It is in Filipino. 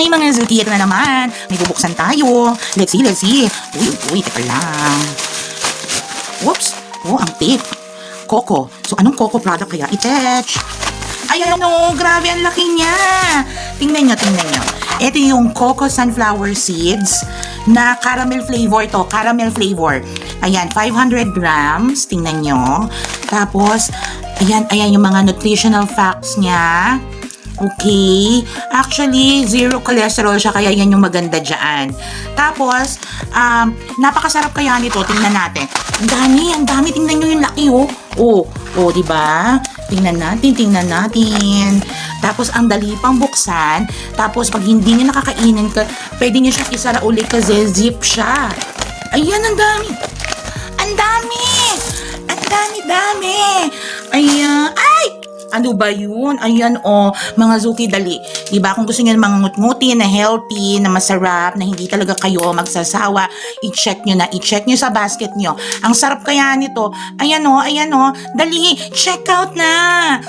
Hi mga Zuki, ito na naman. May bubuksan tayo. Let's see. Uy, teka lang. Whoops. Oh, ang tape. Coco. So, anong Coco product kaya? I-touch. Ayan o, grabe ang laki niya. Tingnan nyo. Ito yung Coco Sunflower Seeds na caramel flavor to. Caramel flavor. Ayan, 500 grams. Tingnan nyo. Tapos, ayan yung mga nutritional facts niya. Okay. Actually, zero cholesterol siya, kaya yan yung maganda dyan. Tapos, napakasarap kaya nito. Tingnan natin. Ang dami. Tingnan nyo yung laki, oh. Oh, diba? Tingnan natin. Tapos, ang dali pang buksan. Tapos, pag hindi nyo nakakainin, pwede nyo siyang isara ulit kasi zip siya. Ayan, ang dami. Ayan. Ay! Ano ba yun? Ayan mga Zuki, dali. Diba, kung gusto nyo ng mga ngut-nguti na healthy, na masarap, na hindi talaga kayo magsasawa, i-check nyo sa basket nyo. Ang sarap kaya nito. Ayan dali, check out na!